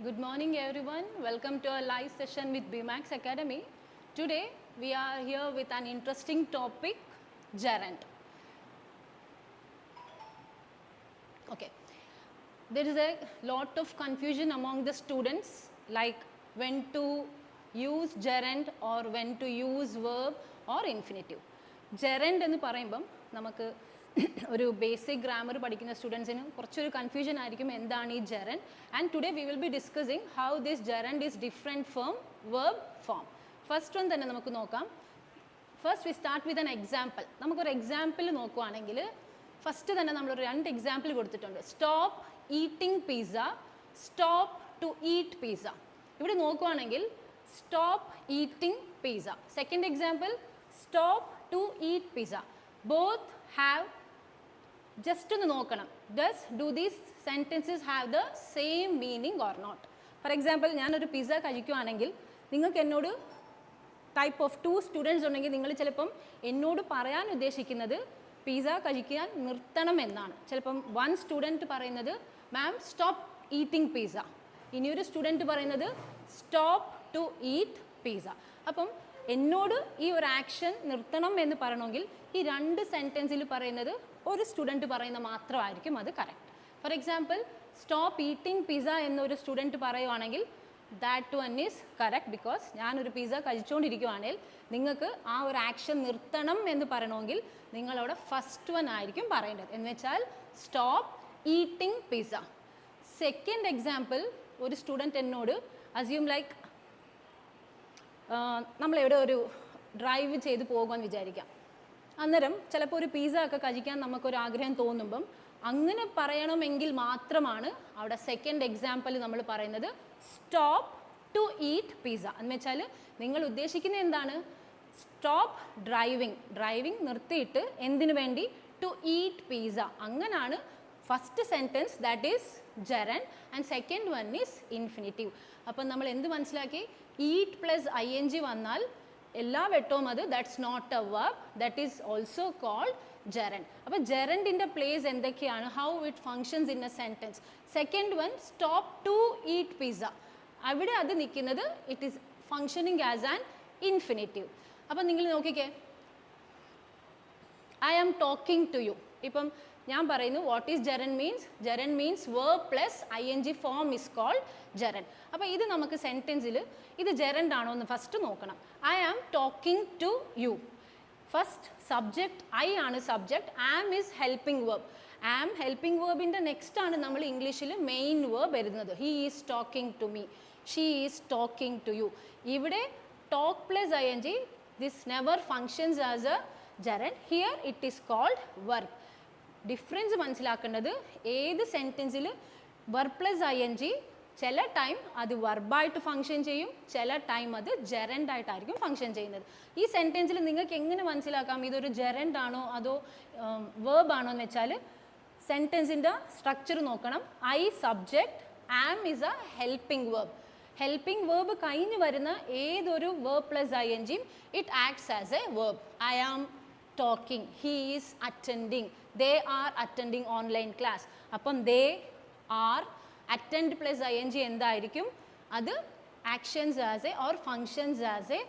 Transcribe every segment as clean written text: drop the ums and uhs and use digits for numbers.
Good morning everyone. Welcome to our live session with Bemax Academy. Today we are here with an interesting topic, gerund. Okay. There is a lot of confusion among the students like when to use gerund or when to use verb or infinitive. Gerund എന്ന് പറയുമ്പം നമുക്ക് ഒരു basic grammar പഠിക്കുന്ന സ്റ്റുഡൻസിന് കുറച്ചൊരു confusion ആയിരിക്കും എന്താണ് ഈ gerund and today we will be discussing how this gerund is different from verb form. First one തന്നെ നമുക്ക് നോക്കാം. First we start with an example. നമുക്കൊരു എക്സാമ്പിൾ നോക്കുവാണെങ്കിൽ ഫസ്റ്റ് തന്നെ നമ്മളൊരു 2 എക്സാമ്പിൾ കൊടുത്തിട്ടുണ്ട്. Stop eating pizza, stop to eat pizza. ഇവിടെ നോക്കുവാണെങ്കിൽ stop eating pizza. Second example stop to eat pizza. Both have just ഒന്ന് നോക്കണം, do these sentences have the same meaning or not? For example, ഞാനൊരു pizza കഴിക്കുകയാണെങ്കിൽ നിങ്ങൾക്ക് എന്നോട് type of 2 students ഉണ്ടെങ്കിൽ നിങ്ങൾ ചിലപ്പം എന്നോട് പറയാൻ ഉദ്ദേശിക്കുന്നത് പിസ്സ കഴിക്കാൻ നിർത്തണം എന്നാണ്. ചിലപ്പം 1 സ്റ്റുഡൻറ്റ് പറയുന്നത് മാം സ്റ്റോപ്പ് ഈറ്റിംഗ് പിസ്സ, ഇനിയൊരു സ്റ്റുഡൻറ്റ് പറയുന്നത് സ്റ്റോപ്പ് ടു ഈറ്റ് പിസ്സ. അപ്പം എന്നോട് ഈ ഒരു ആക്ഷൻ നിർത്തണം എന്ന് പറയണമെങ്കിൽ ഈ 2 സെൻറ്റൻസിൽ പറയുന്നത് ഒരു സ്റ്റുഡൻറ്റ് പറയുന്ന മാത്രമായിരിക്കും അത് correct. For example stop eating pizza എന്നൊരു സ്റ്റുഡൻറ്റ് പറയുവാണെങ്കിൽ that one is correct because ഞാനൊരു പിസ്സ കഴിച്ചുകൊണ്ടിരിക്കുകയാണെങ്കിൽ നിങ്ങൾക്ക് ആ ഒരു ആക്ഷൻ നിർത്തണം എന്ന് പറയണമെങ്കിൽ നിങ്ങളവിടെ ഫസ്റ്റ് വൺ ആയിരിക്കും പറയേണ്ടത്, എന്ന് വെച്ചാൽ stop eating pizza. Second example, ഒരു സ്റ്റുഡൻറ്റ് എന്നോട് അസ്യൂം ലൈക്ക് നമ്മളെവിടെ ഒരു ഡ്രൈവ് ചെയ്ത് പോകുമെന്ന് വിചാരിക്കാം. അന്നേരം ചിലപ്പോൾ ഒരു പിസ്സ ഒക്കെ കഴിക്കാൻ നമുക്കൊരു ആഗ്രഹം തോന്നുമ്പം അങ്ങനെ പറയണമെങ്കിൽ മാത്രമാണ് അവിടെ സെക്കൻഡ് എക്സാമ്പിൾ നമ്മൾ പറയുന്നത് സ്റ്റോപ്പ് ടു ഈറ്റ് പിസ്സ. എന്ന് വെച്ചാൽ നിങ്ങൾ ഉദ്ദേശിക്കുന്നത് എന്താണ്? സ്റ്റോപ്പ് ഡ്രൈവിംഗ് നിർത്തിയിട്ട് എന്തിനു വേണ്ടി? To eat pizza. അങ്ങനെയാണ് first sentence that is gerund and second one is infinitive. അപ്പം നമ്മൾ എന്ത് മനസ്സിലാക്കി? ഈറ്റ് പ്ലസ് ing വന്നാൽ എല്ലാ വെട്ടവും അത് that's not a verb, that is also called gerund. അപ്പോൾ ജെറൻഡിൻ്റെ പ്ലേസ് എന്തൊക്കെയാണ്? How it functions in a sentence. Second one stop to eat pizza, അവിടെ അത് നിൽക്കുന്നത് it is functioning as an infinitive. അപ്പം നിങ്ങൾ നോക്കിക്കേ, I am talking to you. ഇപ്പം ഞാൻ പറയുന്നു what is gerund means? Gerund means verb plus ing form is called gerund. അപ്പോൾ ഇത് നമുക്ക് സെൻറ്റൻസിൽ ഇത് ജെറൻഡ് ആണോ എന്ന് ഫസ്റ്റ് നോക്കണം. I am talking to you. First subject I ആണ് subject, am is helping verb. Am helping വേർബിൻ്റെ നെക്സ്റ്റ് ആണ് നമ്മൾ ഇംഗ്ലീഷിൽ മെയിൻ വേർബ് വരുന്നത്. He is talking to me, she is talking to you. ഇവിടെ talk plus ing this never functions as a gerund. Here it is called verb. Difference മനസ്സിലാക്കേണ്ടത് ഏത് സെൻറ്റൻസിൽ verb plus ing ചില time അത് വെർബായിട്ട് function ചെയ്യും, ചില ടൈം അത് ജെറൻഡ് ആയിട്ടായിരിക്കും ഫങ്ഷൻ ചെയ്യുന്നത്. ഈ സെൻറ്റൻസിൽ നിങ്ങൾക്ക് എങ്ങനെ മനസ്സിലാക്കാം ഇതൊരു ജെറൻഡ് ആണോ അതോ വേർബ് ആണോ എന്ന് വെച്ചാൽ സെൻറ്റൻസിൻ്റെ സ്ട്രക്ചർ നോക്കണം. I subject, am is a helping verb. Helping verb കഴിഞ്ഞ് വരുന്ന ഏതൊരു verb plus ing it acts as a verb. I am talking, he is attending, they are attending online class. അപ്പം they are attend plus ing എന്തായിരിക്കും? അത് actions as a or functions as a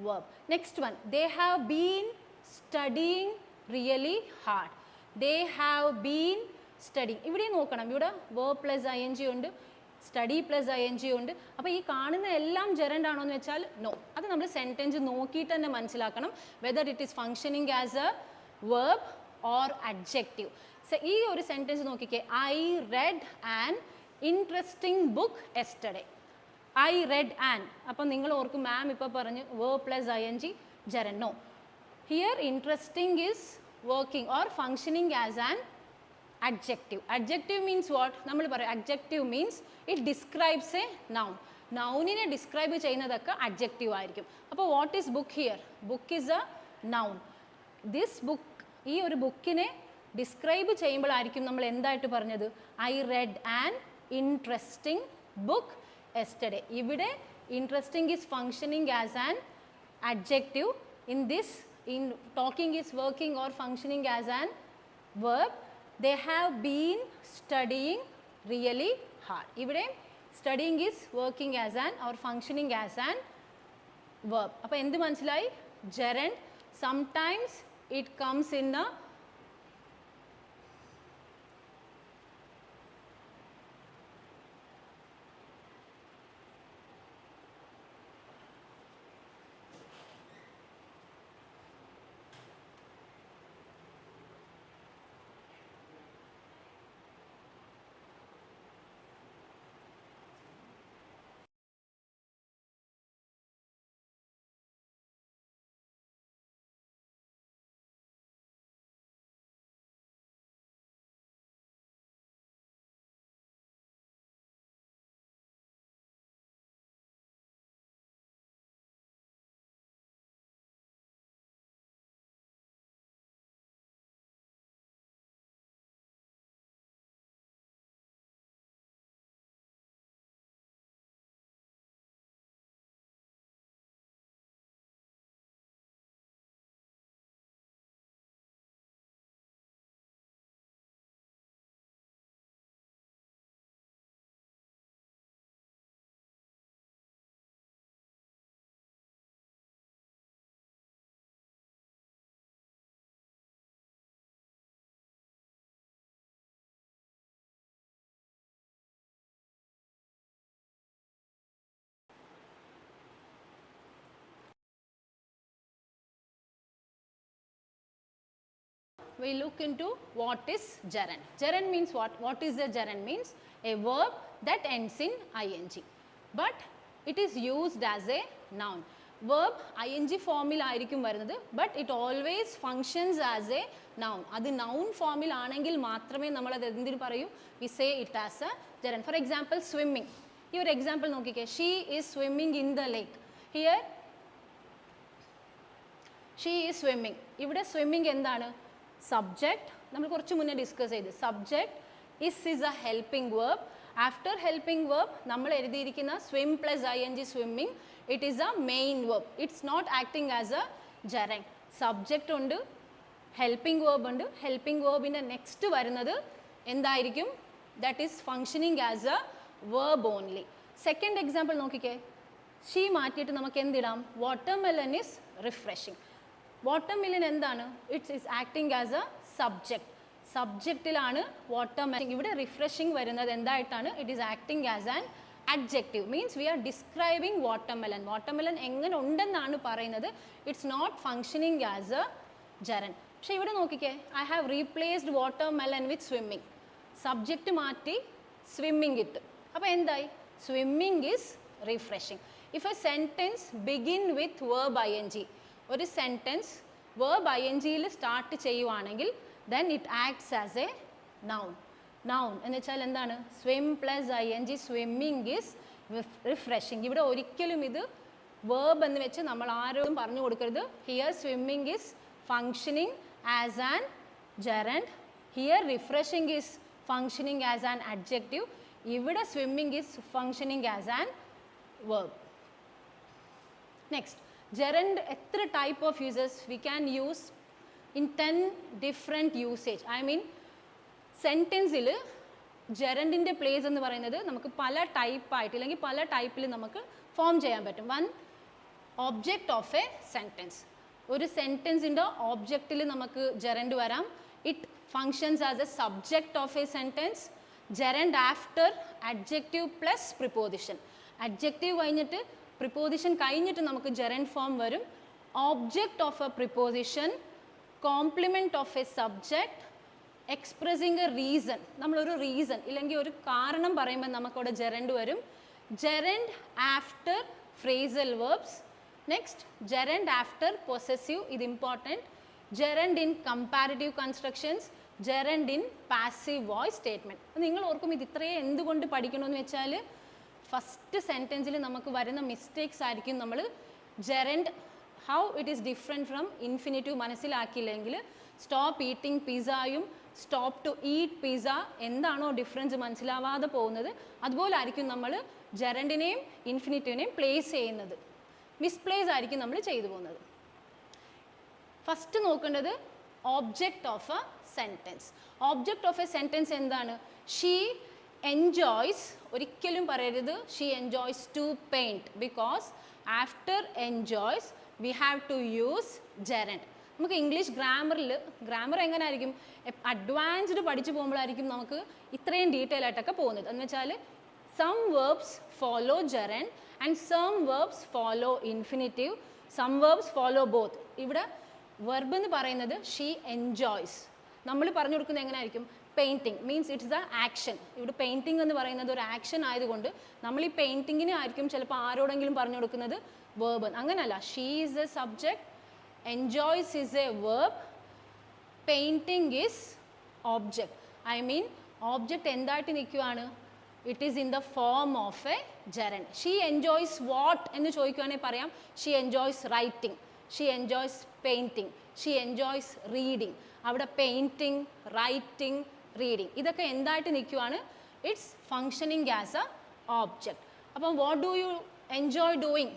verb. Next one, they have been studying really hard. They have been studying. ഇവിടെ നോക്കണം, ഇവിടെ verb plus ing ഉണ്ട്, study plus ing ഉണ്ട്. അപ്പോൾ ഈ കാണുന്ന എല്ലാം ജെറൻഡ് ആണോ എന്ന് വെച്ചാൽ നോ. അത് നമ്മൾ സെൻറ്റൻസ് നോക്കിയിട്ട് തന്നെ മനസ്സിലാക്കണം whether it is functioning as a verb or adjective. ഈ ഒരു സെൻറ്റൻസ് നോക്കിക്കേ, I read an interesting book yesterday. I read an, അപ്പം നിങ്ങൾ ഓർക്കും മാം ഇപ്പോൾ പറഞ്ഞു verb plus ing gerund. No, here interesting is working or functioning as an adjective. Adjective means what? നമ്മൾ പറയും adjective means it describes a noun. നൗണിനെ describe ചെയ്യുന്നതൊക്കെ adjective ആയിരിക്കും. അപ്പോൾ what is book here? Book is a noun. This book, ഈ ഒരു ബുക്കിനെ describe ചെയ്യുമ്പോഴായിരിക്കും നമ്മൾ എന്തായിട്ട് പറഞ്ഞത്? I read an interesting book yesterday. ഇവിടെ interesting is functioning as an adjective. In this, in talking is working or functioning as an verb. They have been studying really hard. ഇവിടെ studying is working as an or functioning as an verb. അപ്പോൾ എന്ത് മനസ്സിലായി? gerund. Sometimes it comes in a we look into what is gerund. Gerund means what? What is the gerund means? A verb that ends in ing. But it is used as a noun. Verb ing formil ആയിരിക്കും വരുന്നത്, but it always functions as a noun. അത് noun formil ആണെങ്കിൽ മാത്രമേ നമ്മൾ അത് എന്തിനു പറയൂ? We say it as a gerund. For example, swimming. ഈ ഒരു example നോക്കിക്കേ. She is swimming in the lake. Here she is swimming. ഇവിടെ swimming എന്താണ്? Subject. നമ്മൾ കുറച്ച് മുന്നേ ഡിസ്കസ് ചെയ്തു. Subject is a helping verb. After helping verb നമ്മൾ എഴുതിയിരിക്കുന്ന swim plus ing swimming, it is a main verb. It's not acting as a gerund. Subject ഉണ്ട്, helping verb ഉണ്ട്. Helping verb ന്റെ next വരുന്നത് എന്തായിരിക്കും? That is functioning as a verb only. Second example നോക്കിക്കേ. She മാറ്റിയിട്ട് നമുക്ക് എന്തിടാം? Watermelon is refreshing. Watermelon എന്താണ്? It is acting as a subject. സബ്ജക്റ്റിലാണ് watermelon. ഇവിടെ refreshing വരുന്നത് എന്തായിട്ടാണ്? It is acting as an adjective. Means we are describing watermelon. Watermelon എങ്ങനെ ഉണ്ടെന്നാണ് പറയുന്നത്. It's not functioning as a gerund. പക്ഷേ ഇവിടെ നോക്കിക്കേ. I have replaced watermelon with swimming. Subject മാറ്റി swimming ഇട്ട്. അപ്പോൾ എന്തായി? Swimming is refreshing. If a sentence begin with verb ing, ഒരു സെൻറ്റൻസ് വേർബ് ing സ്റ്റാർട്ട് ചെയ്യുവാണെങ്കിൽ then it acts as a noun. Noun എന്ന് വെച്ചാൽ എന്താണ്? swim plus ing swimming is refreshing. ഇവിടെ ഒരിക്കലും ഇത് verb എന്ന് വെച്ച് നമ്മൾ ആരോടും പറഞ്ഞു കൊടുക്കരുത്. Here swimming is functioning as an gerund. Here refreshing is functioning as an adjective. ഇവിടെ swimming is functioning as an verb. Next, gerund എത്ര type of uses we can use in 10 different usage. I mean സെൻറ്റൻസിൽ ജെറൻഡിൻ്റെ place എന്ന് പറയുന്നത് നമുക്ക് പല ടൈപ്പായിട്ട് അല്ലെങ്കിൽ പല ടൈപ്പിൽ നമുക്ക് ഫോം ചെയ്യാൻ പറ്റും. One, object of a sentence. ഒരു സെൻറ്റൻസിൻ്റെ ഓബ്ജക്റ്റിൽ നമുക്ക് ജെറൻഡ് വരാം. It functions as a subject of a sentence. Gerund after adjective plus preposition. Adjective കഴിഞ്ഞിട്ട് പ്രിപ്പോസിഷൻ കഴിഞ്ഞിട്ട് നമുക്ക് ജെറൻഡ് ഫോം വരും. Object of a preposition, complement of a subject, expressing a reason. നമ്മളൊരു റീസൺ ഇല്ലെങ്കിൽ ഒരു കാരണം പറയുമ്പോൾ നമുക്കവിടെ ജെറൻഡ് വരും. Gerund after phrasal verbs. Next, gerund after possessive, ഇത് important. Gerund in comparative constructions, gerund in passive voice statement. നിങ്ങൾ ഓർക്കും ഇത് ഇത്രയും എന്തുകൊണ്ട് പഠിക്കണമെന്ന് വെച്ചാൽ ഫസ്റ്റ് സെൻറ്റൻസിൽ നമുക്ക് വരുന്ന മിസ്റ്റേക്സ് ആയിരിക്കും. നമ്മൾ gerund how it is different from infinitive മനസ്സിലാക്കിയില്ലെങ്കിൽ സ്റ്റോപ്പ് ഈറ്റിംഗ് പിസ്സയും സ്റ്റോപ്പ് ടു ഈറ്റ് പിസ്സ എന്താണോ ഡിഫറൻസ് മനസ്സിലാവാതെ പോകുന്നത്, അതുപോലെ ആയിരിക്കും നമ്മൾ ജെറൻഡിനെയും ഇൻഫിനിറ്റീവിനെയും പ്ലേസ് ചെയ്യുന്നത്. മിസ്പ്ലേസ് ആയിരിക്കും നമ്മൾ ചെയ്തു പോകുന്നത്. ഫസ്റ്റ് നോക്കേണ്ടത് object of a sentence. Object of a sentence എന്താണ്? ഷീ enjoys ഒരിക്കലും പറയരുത് she enjoys to paint because after enjoys we have to use gerund. നമുക്ക് ഇംഗ്ലീഷ് ഗ്രാമർ എങ്ങനെ ആയിരിക്കും അഡ്വാൻസ്ഡ് പഠിച്ചു പോകുമ്പോഴായിരിക്കും നമുക്ക് ഇത്രയും ഡീറ്റെയിൽ ആയിട്ടൊക്കെ പോകുന്നത് എന്ന് വെച്ചാൽ some verbs follow gerund and some verbs follow infinitive, some verbs follow both. ഇവിടെ verb എന്ന് പറയുന്നത് she enjoys. നമ്മൾ പറഞ്ഞു കൊടുക്കുന്നത് എങ്ങനെ ആയിരിക്കും painting means it's the action. ഇവിടെ പെയിൻറ്റിങ് എന്ന് പറയുന്നത് ഒരു ആക്ഷൻ ആയതുകൊണ്ട് നമ്മൾ ഈ പെയിൻറ്റിങ്ങിനെ ആയിരിക്കും ചിലപ്പോൾ ആരോടെങ്കിലും പറഞ്ഞു കൊടുക്കുന്നത് verb. അങ്ങനല്ല, she is a subject, enjoys is a verb, painting is object. I mean object എന്തായിട്ട് നിൽക്കുകയാണ്, it is in the form of a gerund. She enjoys what എന്ന് ചോദിക്കുകയാണെങ്കിൽ പറയാം she enjoys writing, she enjoys painting, she enjoys reading. അവിടെ painting, writing, reading ഇതൊക്കെ എന്തായിട്ട് നിൽക്കുകയാണ്, it's functioning as a object. അപ്പം what do you enjoy doing,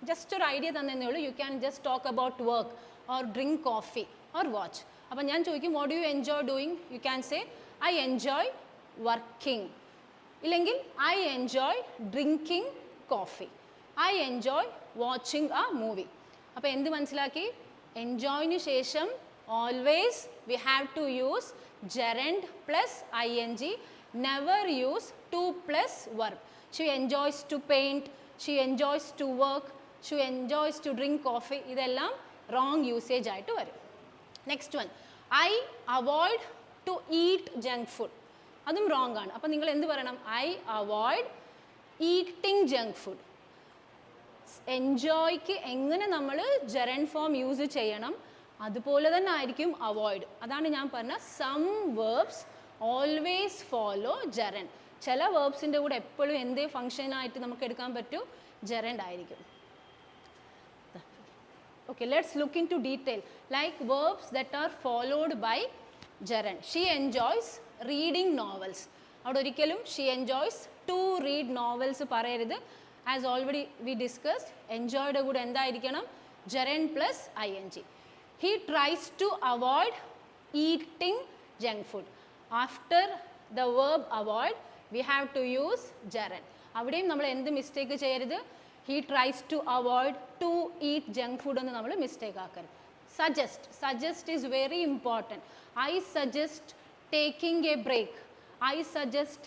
just ഒരു idea തന്നേ ഉള്ളൂ. You can just talk about work or drink coffee or watch. അപ്പം ഞാൻ ചോദിക്കും what do you enjoy doing, you can say I enjoy working, ഇല്ലെങ്കിൽ I enjoy drinking coffee, I enjoy watching a movie. അപ്പോൾ എന്ത് മനസ്സിലാക്കി, എൻജോയിന് ശേഷം always we have to use gerund plus ing, never use to plus verb. She enjoys to paint, she enjoys to work, she enjoys to drink coffee. ഇതെല്ലാം wrong usage ആയിട്ട് വരും. Next one, I avoid to eat junk food. അതും wrong ആണ്. അപ്പോൾ നിങ്ങൾ എന്ത് പറയണം, I avoid eating junk food. എൻജോയ്ക്ക് എങ്ങനെ നമ്മൾ gerund form യൂസ് ചെയ്യണം അതുപോലെ തന്നെ ആയിരിക്കും അവോയ്ഡ്. അതാണ് ഞാൻ പറഞ്ഞ some verbs always follow gerund. ചില വേർബ്സിൻ്റെ കൂടെ എപ്പോഴും എന്തേ ഫങ്ഷനായിട്ട് നമുക്ക് എടുക്കാൻ പറ്റൂ, ജെറൻഡ് ആയിരിക്കും. Okay, let's look in to detail like verbs that are followed by gerund. She enjoys reading novels. അവിടെ ഒരിക്കലും she enjoys to read novels പറയരുത്. ആസ് ഓൾറെഡി വി ഡിസ്കസ്ഡ്, എൻജോയുടെ കൂടെ എന്തായിരിക്കണം, gerund plus ing. He tries to avoid eating junk food. After the verb avoid, we have to use gerund. അവിടെയും നമ്മൾ എന്ത് mistake ചെയ്യരുത്, he tries to avoid to eat junk food എന്ന് നമ്മൾ mistake ആക്കരുത്. suggest is very important. I suggest taking a break, I suggest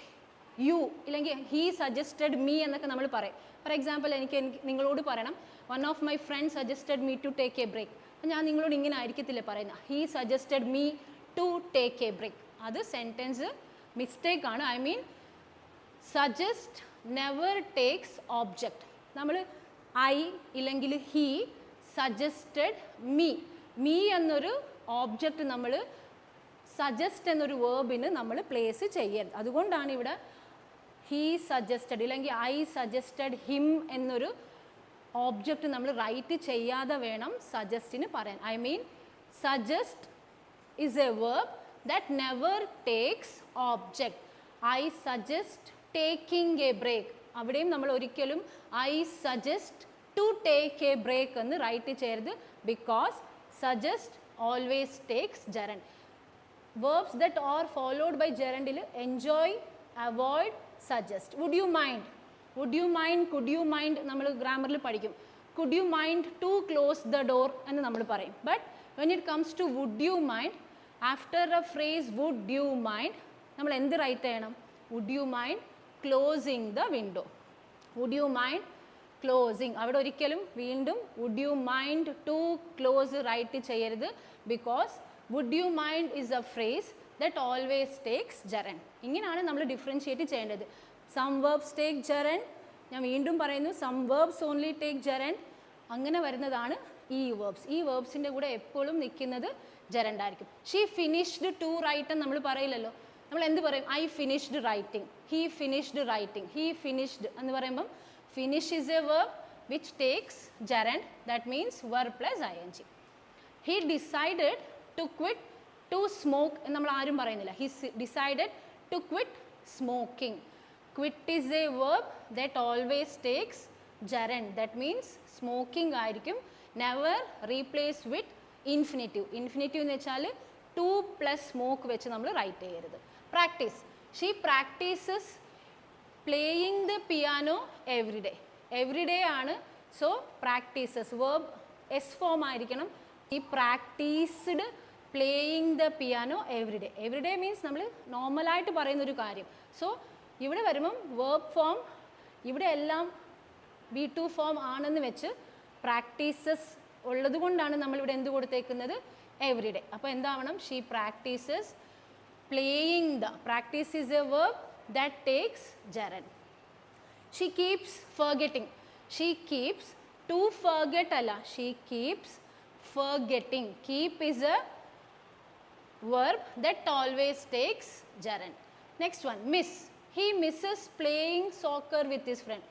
you, ഇല്ലെങ്കിൽ he suggested me എന്നൊക്കെ നമ്മൾ പറയും. ഫോർ എക്സാമ്പിൾ എനിക്ക് നിങ്ങളോട് പറയണം one of my friends suggested me to take a break. ഞാൻ നിങ്ങളോട് ഇങ്ങനെ ആയിരിക്കത്തില്ല പറയുന്നത്, he suggested me to take a break. അത് സെൻറ്റൻസ് മിസ്റ്റേക്ക് ആണ്. I mean suggest never takes object. നമ്മൾ ഐ ഇല്ലെങ്കിൽ ഹീ സജസ്റ്റഡ് മീ എന്നൊരു ഓബ്ജക്റ്റ് നമ്മൾ സജസ്റ്റ് എന്നൊരു വേർബിന് നമ്മൾ പ്ലേസ് ചെയ്യരുത്. അതുകൊണ്ടാണ് ഇവിടെ ഹീ സജസ്റ്റഡ് ഇല്ലെങ്കിൽ ഐ സജസ്റ്റഡ് ഹിം എന്നൊരു ഓബ്ജക്റ്റ് നമ്മൾ റൈറ്റ് ചെയ്യാതെ വേണം സജസ്റ്റിന് പറയാൻ. I mean suggest is a verb that never takes object. I suggest taking a break. അവിടെയും നമ്മൾ ഒരിക്കലും I suggest to take a break എന്ന് റൈറ്റ് ചെയ്യരുത്. Because suggest always takes gerund. Verbs that are followed by ജെറൻഡിൽ enjoy, avoid, suggest. Would you mind, would you mind, could you mind നമ്മൾ ഗ്രാമറിൽ പഠിക്കും. could you mind to close the door എന്ന് നമ്മൾ പറയും. but when it comes to would you mind, after a phrase would you mind നമ്മൾ എന്ത് right ചെയ്യണം, would you mind closing the window, would you mind closing. അവിടെ ഒരിക്കലും വീണ്ടും would you mind to close write ചെയ്യരുത്. because would you mind is a phrase that always takes gerund. ഇങ്ങനെയാണ് നമ്മൾ differentiate ചെയ്യേണ്ടത്. some verbs take gerund, ഞാൻ വീണ്ടും പറയുന്നു some verbs only take gerund. അങ്ങനെ വരുന്നതാണ് ഈ verbs. ഈ verbsൻ്റെ കൂടെ എപ്പോഴും നിൽക്കുന്നത് gerund ആയിരിക്കും. she finished to write എന്ന് നമ്മൾ പറയില്ലല്ലോ. നമ്മൾ എന്ത് പറയും, I finished writing, he finished writing, he finished എന്ന് പറയുമ്പം finish is a verb which takes gerund, that means verb plus ing. he decided to quit to smoke എന്ന് നമ്മൾ ആരും പറയുന്നില്ല. he decided to quit smoking. Quit is a verb that always takes gerund, that means smoking ആയിരിക്കും. never replace with infinitive. infinitive എന്ന് വെച്ചാൽ to plus smoke വെച്ച് നമ്മൾ right ചെയ്യരുത്. Practice, She practices playing the piano every day. Every day ആണ്. So practices verb S form ആയിരിക്കണം. He practiced playing the piano every day. Every day means നമ്മൾ നോർമലായിട്ട് പറയുന്ന ഒരു കാര്യം. സോ ഇവിടെ വരുമ്പം verb form ഇവിടെ എല്ലാം V2 ഫോം ആണെന്ന് വെച്ച് പ്രാക്ടീസസ് ഉള്ളത് കൊണ്ടാണ് നമ്മളിവിടെ എന്ത് കൊടുത്തേക്കുന്നത് എവറി ഡേ. അപ്പോൾ എന്താവണം? She practises playing the. Practice is a verb that takes gerund. She keeps forgetting. She keeps to forget അല്ല, she keeps forgetting. Keep is a verb that always takes gerund. Next one, miss. He misses playing soccer with his friend.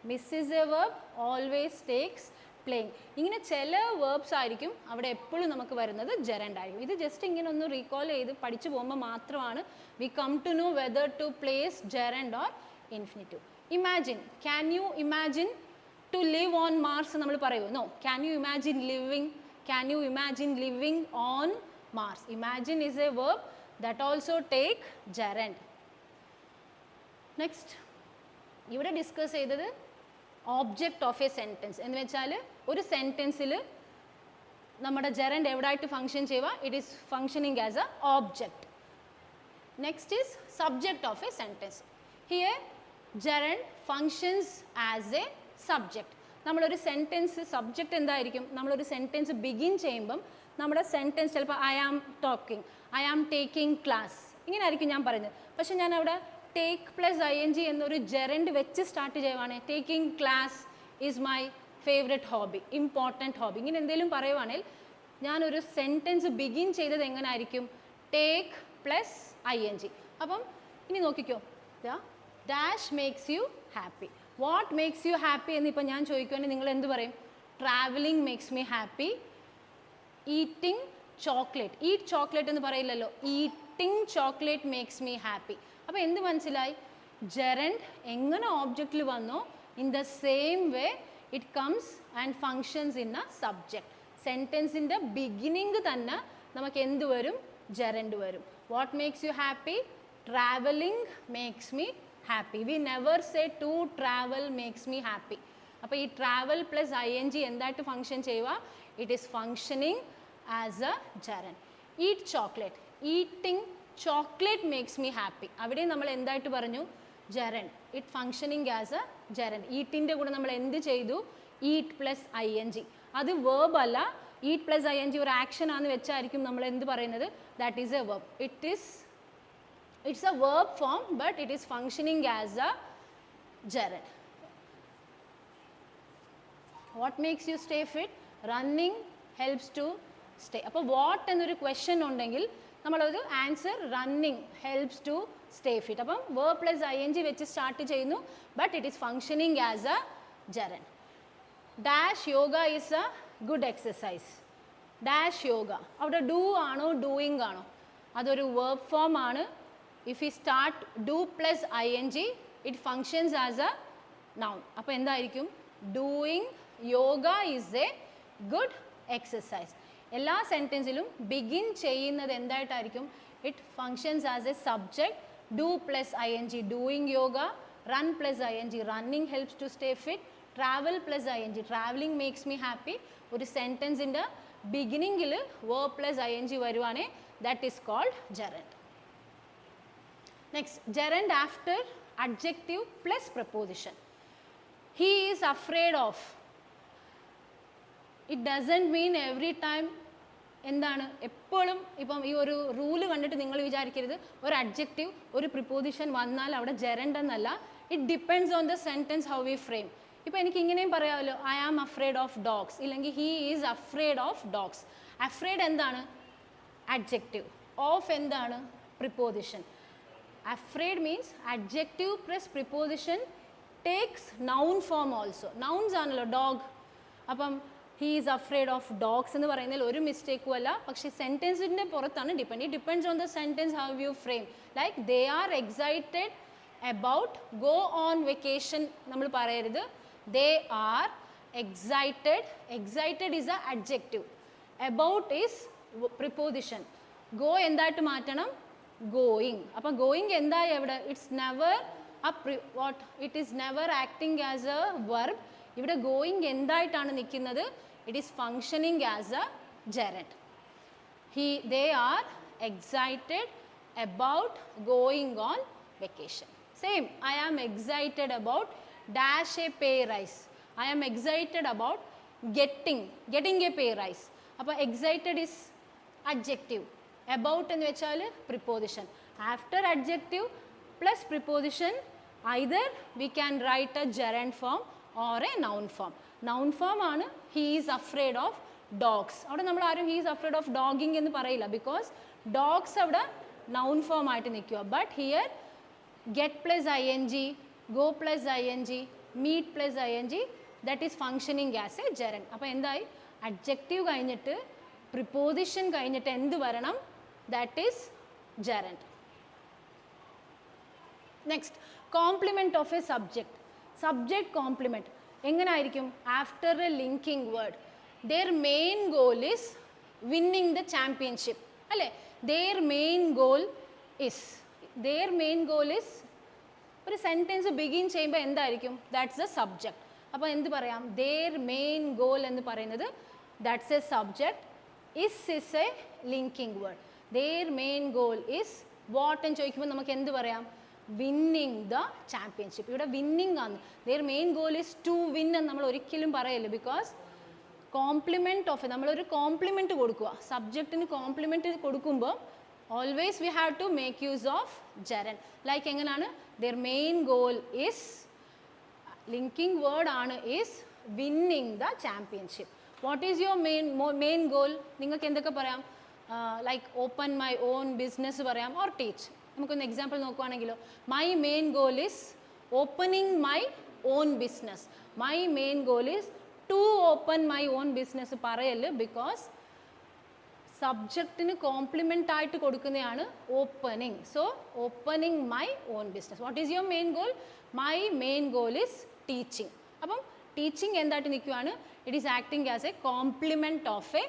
Miss is a verb, always takes playing. ഇങ്ങനെ ചില verbs ആയിരിക്കും അവിടെ എപ്പോഴും നമുക്ക് വരുന്നത് gerund ആയിരിക്കും. ഇത് ജസ്റ്റ് ഇങ്ങനെ ഒന്ന് റീകോൾ ചെയ്ത് പഠിച്ചു പോകുമ്പോൾ മാത്രമാണ് we come to know whether to place gerund or infinitive. Imagine, can you imagine to live on Mars നമ്മൾ പറയുമോ? No. Can you imagine living? Can you imagine living on Mars? Imagine is a verb that also take gerund. Next ഇവിടെ discuss ചെയ്തത് object of a sentence എന്ന് വെച്ചാൽ ഒരു സെൻറ്റൻസിൽ നമ്മുടെ gerund എവിടായിട്ട് ഫങ്ഷൻ ചെയ്യുക? It is functioning as a object. Next is subject of a sentence. Here gerund functions as a subject. നമ്മളൊരു സെൻറ്റൻസ് സബ്ജക്റ്റ് എന്തായിരിക്കും? നമ്മളൊരു സെൻറ്റൻസ് ബിഗിൻ ചെയ്യുമ്പം നമ്മുടെ സെൻറ്റൻസ് ചിലപ്പോൾ I am talking, I am taking class, ഇങ്ങനെ ആയിരിക്കും ഞാൻ പറയുന്നത്. പക്ഷെ ഞാൻ അവിടെ ടേക്ക് പ്ലസ് ING എന്നൊരു ജെറൻഡ് വെച്ച് സ്റ്റാർട്ട് ചെയ്യുവാണ്. Taking class is my favourite hobby, important hobby, ഇങ്ങനെ എന്തെങ്കിലും പറയുവാണെങ്കിൽ ഞാനൊരു സെൻറ്റൻസ് ബിഗിൻ ചെയ്തത് എങ്ങനെ ആയിരിക്കും? Take plus ING. അപ്പം ഇനി നോക്കിക്കോ, dash makes you happy. What makes you happy എന്നിപ്പോൾ ഞാൻ ചോദിക്കുവാണെങ്കിൽ നിങ്ങൾ എന്ത് പറയും? Travelling makes me happy. Eating chocolate, eat chocolate എന്ന് പറയില്ലല്ലോ, eating chocolate makes me happy. അപ്പോൾ എന്ത് മനസ്സിലായി? ജെറൻഡ് എങ്ങനെ ഓബ്ജക്റ്റിൽ വന്നോ in the same way it comes and functions in a subject. സെൻറ്റൻസിൻ്റെ ബിഗിനിങ് തന്നെ നമുക്ക് എന്ത് വരും? ജെറൻഡ് വരും. What makes you happy? Travelling makes me happy. We never say to travel makes me happy. അപ്പോൾ ഈ ട്രാവൽ പ്ലസ് ING എന്തായിട്ട് function ചെയ്യുക? It is functioning as a gerund. Eat chocolate, eating chocolate makes me happy. അവിടെ നമ്മൾ എന്തായിട്ട് പറഞ്ഞു? Gerund. It functioning as a gerund. ഈറ്റിൻ്റെ കൂടെ നമ്മൾ എന്ത് ചെയ്തു? Eat plus ING. അത് വേർബ് അല്ല, ഈറ്റ് പ്ലസ് ING ഒരു ആക്ഷൻ ആണെന്ന് വെച്ചായിരിക്കും നമ്മൾ എന്ത് പറയുന്നത്? That is a verb. It's a verb form but it is functioning as a gerund. What makes you stay fit? Running helps to stay. അപ്പോൾ what എന്നൊരു ക്വസ്റ്റ്യൻ ഉണ്ടെങ്കിൽ നമ്മളൊരു answer running helps to stay fit. അപ്പം verb plus ING വെച്ച് start ചെയ്യുന്നു but it is functioning as a gerund. Dash yoga is a good exercise. Dash yoga അവിടെ do ആണോ doing ആണോ? അതൊരു verb form ആണ്. If we start do plus ING it functions as a noun. അപ്പോൾ എന്തായിരിക്കും? Doing yoga is a good exercise. എല്ലാ സെൻറ്റൻസിലും begin ചെയ്യുന്നത് എന്തായിട്ടായിരിക്കും? It functions as a subject. Do plus ING doing yoga. Run plus ING running helps to stay fit. Travel plus ING travelling makes me happy. ഒരു സെൻറ്റൻസിൻ്റെ ബിഗിനിങ്ങിൽ verb plus ING വരുവാണെങ്കിൽ that is called gerund. Next gerund after adjective plus preposition. He is afraid of. It doesn't mean every time. എന്താണ് എപ്പോഴും ഇപ്പം ഈ ഒരു rule കണ്ടിട്ട് നിങ്ങൾ വിചാരിക്കരുത് ഒരു അഡ്ജക്റ്റീവ് ഒരു പ്രിപ്പോസിഷൻ വന്നാൽ അവിടെ ജെറൻഡ് എന്നല്ല. It depends on the sentence how we frame. ഇപ്പോൾ എനിക്ക് ഇങ്ങനെയും പറയാമല്ലോ, I am afraid of dogs, ഇല്ലെങ്കിൽ he is afraid of dogs. Afraid എന്താണ്? അഡ്ജക്റ്റീവ്. ഓഫ് എന്താണ്? Preposition. Afraid means adjective plus preposition takes noun form also. Nouns ആണല്ലോ dog. അപ്പം he is afraid of dogs എന്ന് പറയുന്നതിൽ ഒരു മിസ്റ്റേക്കും അല്ല. പക്ഷേ സെൻറ്റൻസിൻ്റെ പുറത്താണ് depend. It depends on the sentence how you frame. Like they are excited about go on vacation നമ്മൾ പറയരുത്. They are excited. Excited is A adjective. About is preposition. Go എന്തായിട്ട് മാറ്റണം? going. അപ്പോൾ going എന്തായി അവിടെ? It's never it is never acting as a verb. ഇവിടെ going എന്തായിട്ടാണ് നിൽക്കുന്നത്? It is functioning as a gerund. They are excited about going on vacation. Same, I am excited about dash a pay rise. I am excited about getting a pay rise. അപ്പോൾ excited is adjective. About എന്ന് വെച്ചാൽ preposition. After adjective plus preposition, either we can write a gerund form or a noun form. Noun form ആണ് he is afraid of dogs. അവിടെ നമ്മൾ ആരും he is afraid of dogging എന്ന് പറയില്ല, because dogs അവിടെ noun form ആയിട്ട് നിൽക്കുക. But here get plus ing, go plus ing, meet plus ing, that is functioning as a gerund. അപ്പോൾ എന്തായി? adjective കഴിഞ്ഞിട്ട് preposition കഴിഞ്ഞിട്ട് എന്ത് വരണം? that is gerund. Next, complement of a subject. Subject complement എങ്ങനെ ആയിരിക്കും? after a linking word. Their main goal is winning the championship. അല്ലേ? their main goal is ഒരു സെൻറ്റൻസ് ബിഗിൻ ചെയ്യുമ്പോൾ എന്തായിരിക്കും? That's A subject. അപ്പോൾ എന്ത് പറയാം? their main goal എന്ന് പറയുന്നത് that's A subject. is A linking word. their main goal is what എന്ന് ചോദിക്കുമ്പോൾ നമുക്ക് എന്ത് പറയാം? winning the championship. ഇവിടെ winning ആണ്. their main goal is to win എന്ന് നമ്മൾ ഒരിക്കലും പറയില്ല, because കോംപ്ലിമെൻറ്റ് ഓഫ് നമ്മളൊരു കോംപ്ലിമെൻറ്റ് കൊടുക്കുക. സബ്ജക്റ്റിന് കോംപ്ലിമെൻറ്റ് കൊടുക്കുമ്പോൾ always we have to make use of gerund. like എങ്ങനെയാണ്? their main goal is linking word ആണ് is winning the championship. what is your main goal? നിങ്ങൾക്ക് എന്തൊക്കെ പറയാം? like open my own business പറയാം, or teach. നമുക്കൊന്ന് example നോക്കുവാണെങ്കിലോ, my main goal is opening my own business. my main goal is to open my own business പറയല്, because സബ്ജക്റ്റിന് compliment ആയിട്ട് കൊടുക്കുന്നതാണ് opening. So opening my own business. What is your main goal? My main goal is teaching. അപ്പം teaching എന്തായിട്ട് നിൽക്കുകയാണ്? It is acting as A compliment of a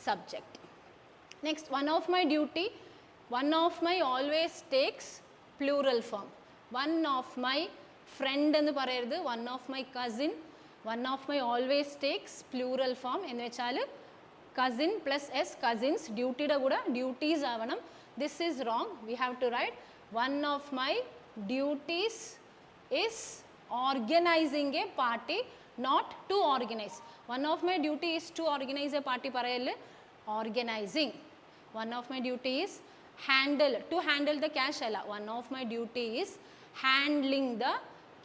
subject. Next, one of my duty. One of my always takes plural form. One of my friend എന്ന് പറയരുത്, one of my cousin. One of my always takes plural form എന്ന് വെച്ചാൽ cousin plus s, cousins. ഡ്യൂട്ടിയുടെ കൂടെ duties ആവണം. This is wrong. We have to write one of my duties is organising a party, not to organise. One of my duty is to organise a party പറയല്, organising. One of my duty is handle, to handle the cash അല്ല. One of my duty is handling the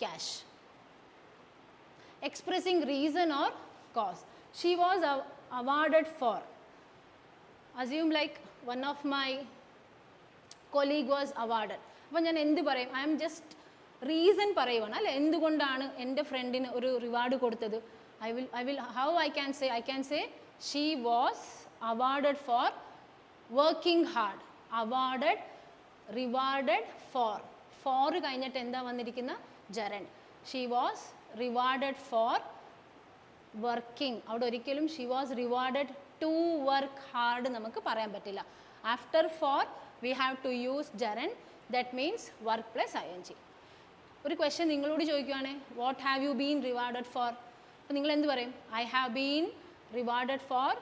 cash. Expressing reason or cause. she was awarded for. assume like one of my colleague was awarded. അപ്പോൾ ഞാൻ എന്ത് പറയും? I am just reason പറയുവാണ് അല്ലേ, എന്തുകൊണ്ടാണ് എൻ്റെ ഫ്രണ്ടിന് ഒരു റിവാർഡ് കൊടുത്തത്. I will how I can say she was awarded for working hard. awarded, rewarded for കഴിഞ്ഞിട്ട് എന്താ വന്നിരിക്കുന്ന? gerund. she was rewarded for working. അവിടെ ഒരിക്കലും she was rewarded to work hard നമുക്ക് പറയാൻ പറ്റില്ല. After for we have to use gerund. That means work plus ing. ഒരു question നിങ്ങളോട് ചോദിക്കുകയാണ്, what have you been rewarded for? അപ്പോൾ നിങ്ങൾ എന്ത് പറയും? I have been rewarded for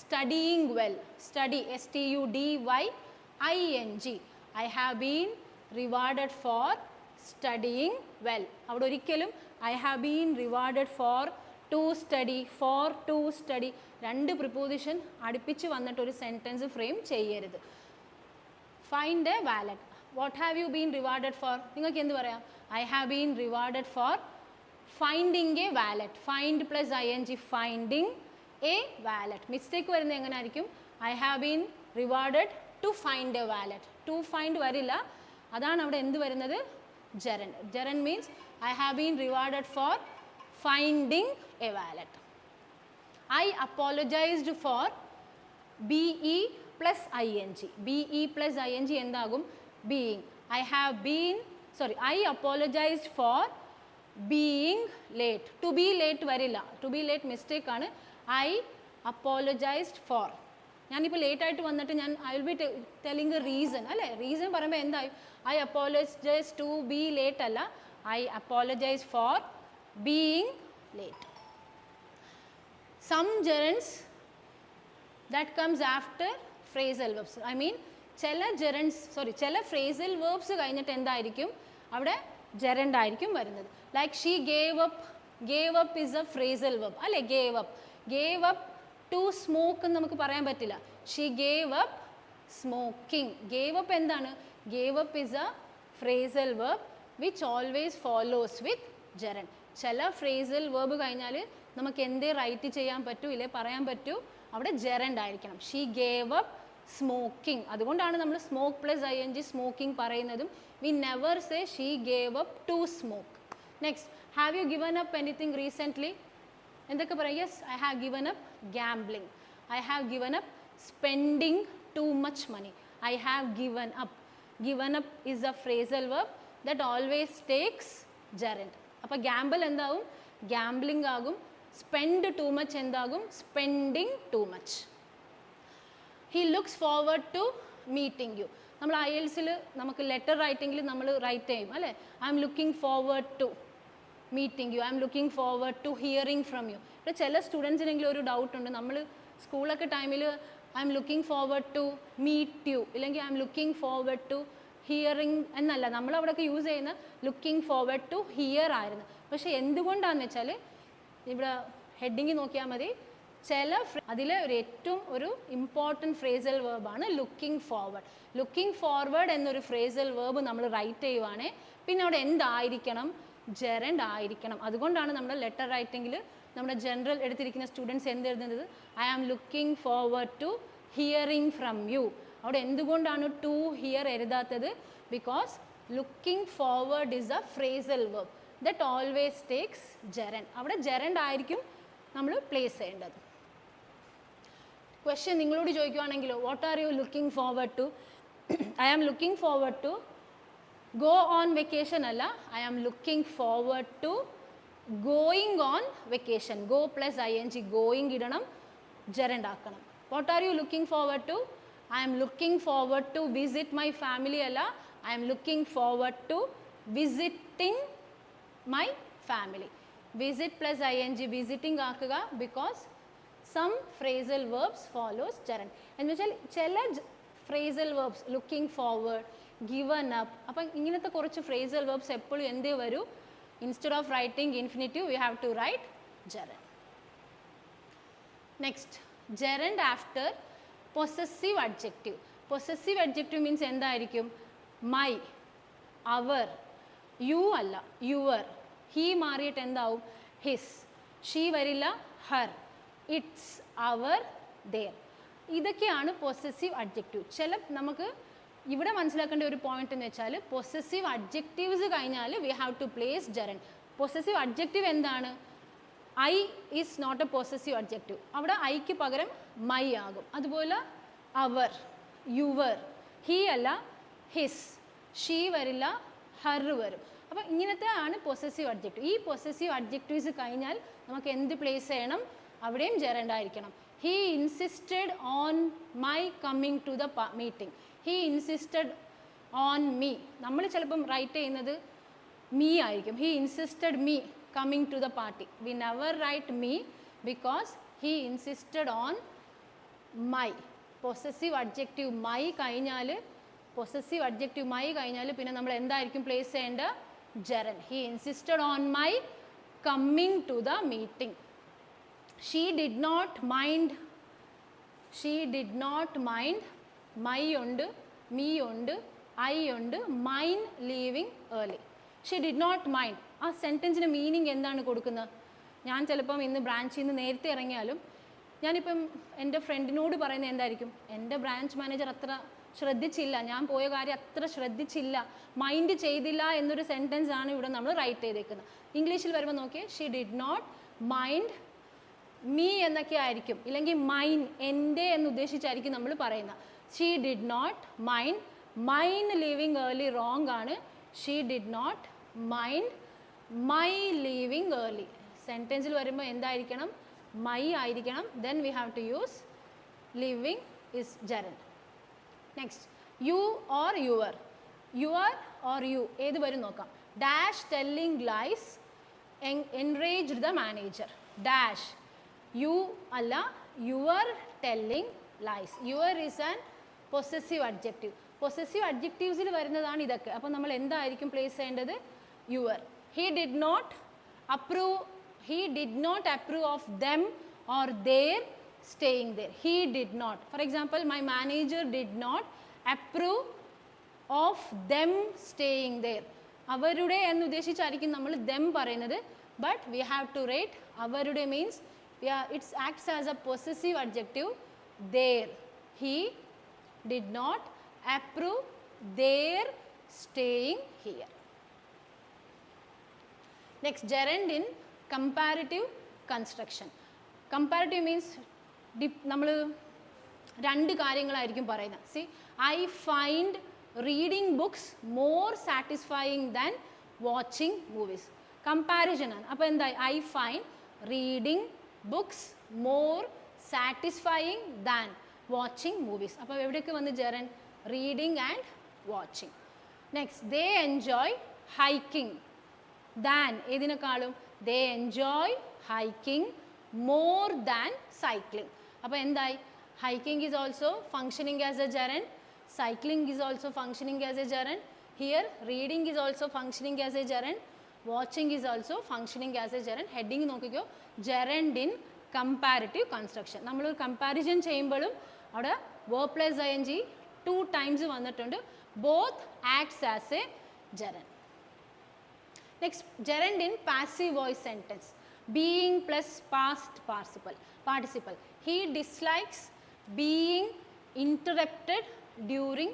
studying well. Study, STUDYING. I have been rewarded for studying well. അവിടെ ഒരിക്കലും I have been rewarded for to study, for to study, രണ്ട് preposition അടുപ്പിച്ച് വന്നിട്ട് ഒരു സെൻറ്റൻസ് ഫ്രെയിം ചെയ്യരുത്. Find a wallet. What have you been rewarded for? നിങ്ങൾക്ക് എന്ത് പറയാം? I have been rewarded for finding a wallet. Find plus ing, finding a wallet. Mistake വരുന്നത് എങ്ങനെ ആയിരിക്കും? I have been rewarded to find a wallet. To find വരില്ല, അതാണ് അവിടെ എന്ത് വരുന്നത്? gerund. gerund means I have been rewarded for finding a wallet. I apologized for BE plus ing. BE plus ing എന്താകും? being. I apologized for being late. To be late വരില്ല. To be late mistake ആണ്. I apologized for. ഞാനിപ്പോൾ late ആയിട്ട് വന്നിട്ട് I will be telling a reason അല്ലേ. Reason പറയുമ്പോൾ എന്തായി, I apologise to be late അല്ല, I apologise for being late. Some gerunds that comes after phrasal verbs. I mean ചില gerunds ചില phrasal verbs കഴിഞ്ഞിട്ട് എന്തായിരിക്കും അവിടെ gerund ആയിരിക്കും വരുന്നത്. Like she gave up is a phrasal verb അല്ലേ. gave up to smoke എന്ന് നമുക്ക് പറയാൻ പറ്റില്ല. She gave up smoking. gave up എന്താണ്, gave up is a phrasal verb which always follows with gerund. ചില phrasal verb കഴിഞ്ഞാൽ നമുക്ക് എന്തേ റൈറ്റ് ചെയ്യാൻ പറ്റൂ ഇല്ലേ പറയാൻ പറ്റൂ, അവിടെ gerund ആയിരിക്കണം. She gave up smoking. അതുകൊണ്ടാണ് നമ്മൾ smoke plus ing smoking പറയുന്നതും. We never say she gave up to smoke. Next, have you given up anything recently? എന്തൊക്കെ പറയാം? Yes, I have given up gambling. I have given up spending too much money. I have given up. Given up is a phrasal verb that always takes gerund. അപ്പോൾ gamble എന്താവും, gambling ആകും. spend too much എന്താകും, spending too much. He looks forward to meeting you. നമ്മൾ IELTS-ൽ നമുക്ക് letter റൈറ്റിംഗിൽ നമ്മൾ write ചെയ്യും അല്ലേ. I am looking forward to meeting you, I am looking forward to hearing from you. ഇപ്പോൾ ചില സ്റ്റുഡൻസിനെങ്കിലും ഒരു ഡൗട്ട് ഉണ്ട്, നമ്മൾ സ്കൂളൊക്കെ ടൈമിൽ I am looking forward to meet you ഇല്ലെങ്കിൽ I am looking forward to hearing എന്നല്ല, നമ്മൾ അവിടെയൊക്കെ യൂസ് ചെയ്യുന്ന ലുക്കിംഗ് ഫോർവേഡ് ടു ഹിയർ ആയിരുന്നു. പക്ഷേ എന്തുകൊണ്ടാണെന്ന് വെച്ചാൽ ഇവിടെ ഹെഡിങ് നോക്കിയാൽ മതി, ചില അതിൽ ഏറ്റവും ഒരു ഇമ്പോർട്ടൻറ്റ് ഫ്രേസൽ വേർബാണ് ലുക്കിംഗ് ഫോർവേഡ്. ലുക്കിംഗ് ഫോർവേഡ് എന്നൊരു ഫ്രേസൽ വേർബ് നമ്മൾ റൈറ്റ് ചെയ്യുവാണേ പിന്നെ അവിടെ എന്തായിരിക്കണം, gerund ആയിരിക്കണം. അതുകൊണ്ടാണ് നമ്മുടെ ലെറ്റർ റൈറ്റിംഗിൽ നമ്മുടെ ജനറൽ എടുത്തിരിക്കുന്ന സ്റ്റുഡൻസ് എന്ത് എഴുതുന്നത്, I am looking forward to hearing from you. അവിടെ എന്തുകൊണ്ടാണ് ടു ഹിയർ എഴുതാത്തത്, because looking forward is a phrasal verb that always takes gerund. അവിടെ gerund ആയിരിക്കും നമ്മൾ പ്ലേസ് ചെയ്യേണ്ടത്. ക്വസ്റ്റ്യൻ നിങ്ങളോട് ചോദിക്കുവാണെങ്കിലോ, what are you looking forward to? I am looking forward to go on vacation അല്ല, I am looking forward to going on vacation. Go plus ing going ഇടണം, gerund ആക്കണം. What are you looking forward to? I am looking forward to visit my family അല്ല, I am looking forward to visiting my family. Visit plus ing visiting ആക്കുക, because some phrasal verbs follows gerund. എന്ന് വെച്ചാൽ ചില phrasal verbs looking forward, given up, അപ്പം ഇങ്ങനത്തെ കുറച്ച് ഫ്രേസൽ വേർബ്സ് എപ്പോഴും എന്തേ വരൂ, instead of writing infinitive you have to write gerund. Next, gerund after possessive adjective. Possessive adjective means എന്തായിരിക്കും, മൈ, അവർ, യു അല്ല യുവർ, ഹീ മാറിയിട്ട് എന്താവും ഹിസ്, ഷീ വരില്ല ഹർ, ഇറ്റ്സ്, അവർ, ദേർ. ഇതൊക്കെയാണ് പൊസസീവ് അഡ്ജക്റ്റീവ്. ചില നമുക്ക് ഇവിടെ മനസ്സിലാക്കേണ്ട ഒരു പോയിന്റ് എന്ന് വെച്ചാൽ പൊസസീവ് അഡ്ജക്റ്റീവ്സ് കഴിഞ്ഞാൽ we have to place gerund. Possessive adjective എന്താണ്, I is not a possessive adjective, അവിടെ ഐക്ക് പകരം മൈ ആകും. അതുപോലെ അവർ, യുവർ, ഹീ അല്ല ഹിസ്, ഷീ വരില്ല ഹർ വരും. അപ്പോൾ ഇങ്ങനത്തെ ആണ് പൊസസീവ് അഡ്ജക്റ്റീവ്. ഈ പൊസസീവ് അഡ്ജക്റ്റീവ്സ് കഴിഞ്ഞാൽ നമുക്ക് എന്ത് പ്ലേസ് ചെയ്യണം, അവിടെയും gerund ആയിരിക്കണം. He insisted on my coming to the meeting, he insisted on me. നമ്മൾ ചിലപ്പം റൈറ്റ് ചെയ്യുന്നത് മീ ആയിരിക്കും, he insisted me coming to the party. We never write me because he insisted on my. Possessive adjective my കഴിഞ്ഞാൽ പിന്നെ നമ്മൾ എന്തായിരിക്കും place ചെയ്യേണ്ട, gerund. He insisted on my coming to the meeting. She did not mind, my ഉണ്ട്, me ഉണ്ട്, I ഉണ്ട്, mine leaving early. She did not mind. ആ സെൻറ്റൻസിൻ്റെ meaning എന്താണ് കൊടുക്കുന്നത്? ഞാൻ ചിലപ്പം ഇന്ന് ബ്രാഞ്ചിൽ നിന്ന് നേരത്തെ ഇറങ്ങിയാലും ഞാനിപ്പം എൻ്റെ ഫ്രണ്ടിനോട് പറയുന്നത് എന്തായിരിക്കും, എൻ്റെ ബ്രാഞ്ച് മാനേജർ അത്ര ശ്രദ്ധിച്ചില്ല, ഞാൻ പോയ കാര്യം അത്ര ശ്രദ്ധിച്ചില്ല, മൈൻഡ് ചെയ്തില്ല എന്നൊരു സെൻറ്റൻസ് ആണ് ഇവിടെ നമ്മൾ റൈറ്റ് ചെയ്തേക്കുന്നത്. ഇംഗ്ലീഷിൽ വരുമ്പോൾ നോക്കിയേ, she did not mind me എന്നൊക്കെ ആയിരിക്കും, ഇല്ലെങ്കിൽ മൈൻ, എൻ്റെ എന്ന് ഉദ്ദേശിച്ചായിരിക്കും നമ്മൾ പറയുന്നത്. She did not mind, mine leaving early wrong ആണ്. She did not mind my leaving early. സെൻറ്റൻസിൽ വരുമ്പോൾ എന്തായിരിക്കണം, മൈ ആയിരിക്കണം. Then we have to use leaving is gerund. Next, you or your. Your or you. ഏത് വരും നോക്കാം. Dash telling lies enraged the manager. Dash. You അല്ല, your telling lies. Your is an possessive adjective. Possessive adjectives ൽ വരുന്നതാണ് ഇതൊക്കെ. അപ്പോൾ നമ്മൾ എന്തായിരിക്കും പ്ലേസ് ചെയ്യേണ്ടത്? Your. He did not approve of them or their staying there. He did not. For example, my manager did not approve of them staying there. അവരുടെ എന്ന് ഉദ്ദേശിച്ചായിരിക്കും നമ്മൾ them പറയുന്നത്. But we have to write അവരുടെ means it acts as a possessive adjective. There. He did not approve their staying here. Next, gerund in comparative construction. Comparative means നമ്മൾ രണ്ട് കാര്യങ്ങളായിരിക്കും പറയുന്നത്. See, I find reading books more satisfying than watching movies. Comparison ആണ്. അപ്പോൾ എന്തായി? I find reading books more satisfying than watching movies. അപ്പോൾ എവിടെയൊക്കെ വന്ന് gerund? Reading and watching. Next, they enjoy hiking than ഏതിനേക്കാളും? They enjoy hiking more than cycling. അപ്പോൾ എന്തായി? Hiking is also functioning as a gerund. Cycling is also functioning as a gerund. Here, reading is also functioning as a gerund. Watching is also functioning as a gerund. Heading നോക്കിക്കോ, gerund in comparative construction. നമ്മൾ ഒരു comparison ചെയ്യുമ്പോഴും അവിടെ verb plus ing 2 times വന്നിട്ടുണ്ട്. Both acts as a gerund. Next, gerund in passive voice sentence. Being plus past participle. He dislikes being interrupted during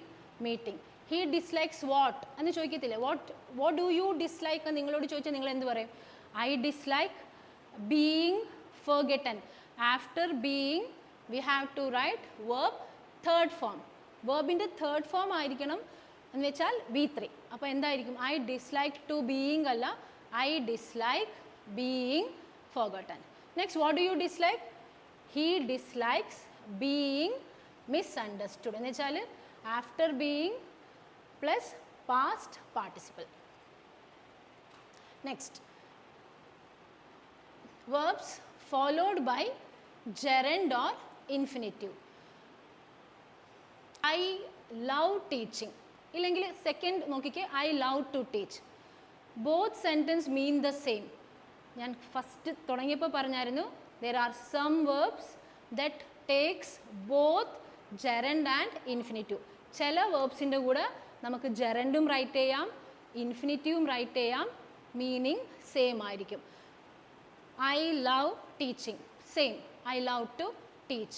meeting. He dislikes what? എന്ന് ചോദിക്കത്തില്ലേ? What do you dislike എന്ന് നിങ്ങളോട് ചോദിച്ചാൽ നിങ്ങൾ എന്ത് പറയും? I dislike being forgotten. After being, we have to write verb third form. Verbിൻ്റെ third form ആയിരിക്കണം എന്ന് വെച്ചാൽ V3. അപ്പോൾ എന്തായിരിക്കും? I dislike to being അല്ല, I dislike being forgotten. Next, what do you dislike? He dislikes being misunderstood. എന്ന് വെച്ചാൽ after being plus past participle. Next, verbs followed by gerund or infinitive. I love teaching. ഇല്ലെങ്കിൽ second നോക്കിക്കേ, I love to teach. Both sentence mean the same. ഞാൻ first തുടങ്ങിയപ്പോൾ പറഞ്ഞായിരുന്നു, there are some verbs that takes both gerund and infinitive. ചില വേർബ്സിൻ്റെ കൂടെ നമുക്ക് gerundും right ചെയ്യാം, ഇൻഫിനിറ്റീവും റൈറ്റ് ചെയ്യാം, മീനിങ് സെയിം ആയിരിക്കും. I love teaching, same. I love to teach.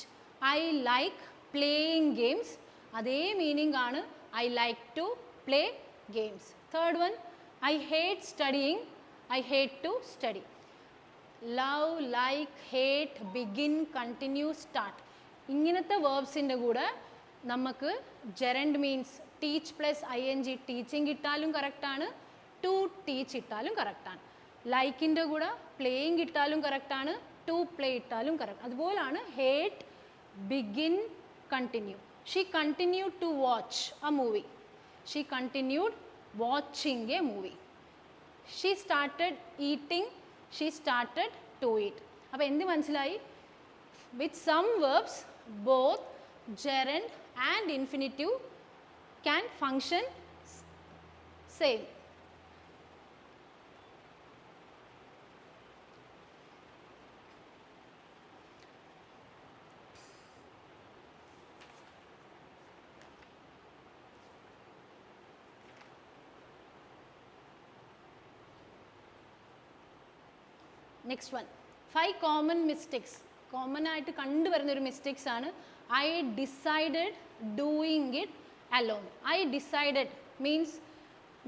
I like playing games, അതേ മീനിങ് ആണ് I like to play games. Third one, I hate studying, I hate to study. Love, like, hate, begin, continue, start. ഇങ്ങനത്തെ വേർബ്സിൻ്റെ കൂടെ നമുക്ക് gerund means teach plus ing teaching ഇട്ടാലും കറക്റ്റാണ്, to teach ഇട്ടാലും കറക്റ്റാണ്. ലൈക്കിൻ്റെ കൂടെ പ്ലേയിങ് ഇട്ടാലും കറക്റ്റാണ്, to play ഇട്ടാലും correct. അതുപോലാണ് hate, begin, continue. She continued to watch a movie. She continued watching a movie. She started eating. She started to eat. അപ്പോൾ എന്ത് മനസ്സിലായി? With some verbs, both gerund and infinitive can function same. Next one, 5 common mistakes. Common ആയിട്ട് കണ്ടുവരുന്ന ഒരു mistakes ആണ്. I decided doing it alone. I decided means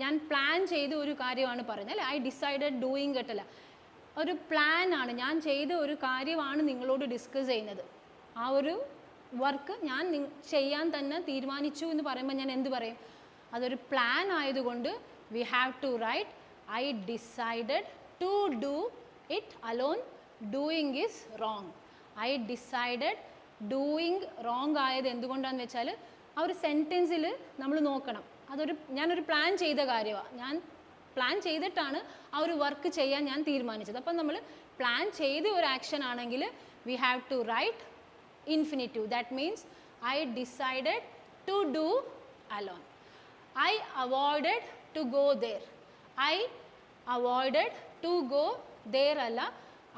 ഞാൻ plan ചെയ്ത ഒരു കാര്യമാണ് പറയുന്നത് അല്ലേ? I decided doing it അല്ല, ഒരു പ്ലാൻ ആണ്, ഞാൻ ചെയ്ത ഒരു കാര്യമാണ് നിങ്ങളോട് ഡിസ്കസ് ചെയ്യുന്നത്. ആ ഒരു വർക്ക് ഞാൻ ചെയ്യാൻ തന്നെ തീരുമാനിച്ചു എന്ന് പറയുമ്പോൾ ഞാൻ എന്ത് പറയും? അതൊരു പ്ലാൻ ആയതുകൊണ്ട് we have to write I decided to do it alone. Doing is wrong. I decided doing wrong ആയത് എന്തുകൊണ്ടാണെന്ന് വെച്ചാൽ ആ ഒരു സെൻറ്റൻസിൽ നമ്മൾ നോക്കണം. ഞാനൊരു പ്ലാൻ ചെയ്ത കാര്യമാണ്, ഞാൻ പ്ലാൻ ചെയ്തിട്ടാണ് ആ ഒരു വർക്ക് ചെയ്യാൻ ഞാൻ തീരുമാനിച്ചത്. അപ്പം നമ്മൾ പ്ലാൻ ചെയ്ത ഒരു ആക്ഷൻ ആണെങ്കിൽ we have to write infinitive. That means I decided to do alone. I avoided to go there. I avoided to go there അല്ല,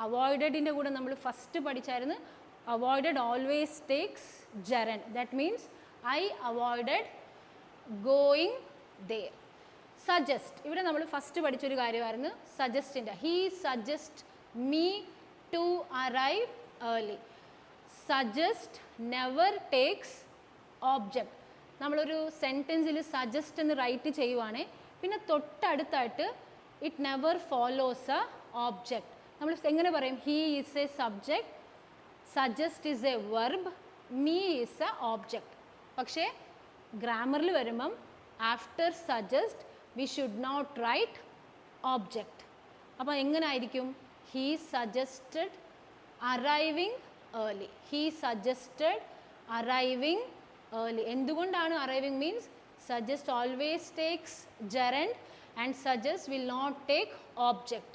അവോയ്ഡഡിൻ്റെ കൂടെ നമ്മൾ ഫസ്റ്റ് പഠിച്ചായിരുന്നു avoided always takes gerund. That means I avoided going there. Suggest, ഇവിടെ നമ്മൾ first പഠിച്ചൊരു കാര്യമായിരുന്നു സജസ്റ്റിൻ്റെ. He suggest me to arrive early. Suggest never takes object. നമ്മളൊരു സെൻറ്റൻസിൽ സജസ്റ്റ് എന്ന് റൈറ്റ് ചെയ്യുവാണേ, പിന്നെ തൊട്ടടുത്തായിട്ട് it never follows A object. നമ്മൾ എങ്ങനെ പറയും? He is A subject, suggest is A verb, me is A object. പക്ഷേ ഗ്രാമറിൽ വരുമ്പം after suggest we should not write object. അപ്പോൾ എങ്ങനെ ആയിരിക്കും? he suggested arriving early. he suggested arriving early. എന്തുകൊണ്ടാണ് arriving means suggest always takes gerund and suggest will not take object.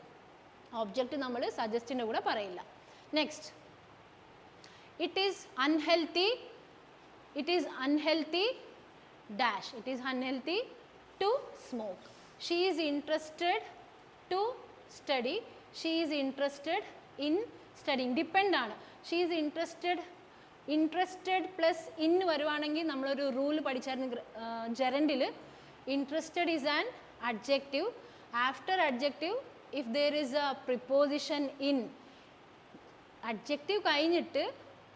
object നമ്മൾ സജസ്റ്റിൻ്റെ കൂടെ പറയില്ല. Next, it is unhealthy dash. it is unhealthy to smoke. she is interested to study. she is interested in studying. Depend ആണ്. she is interested plus in വരുവാണെങ്കിൽ നമ്മളൊരു rule പഠിച്ചായിരുന്നു ജെറൻഡിൽ. Interested is an adjective. After adjective if there is a preposition in. Adjective കഴിഞ്ഞിട്ട്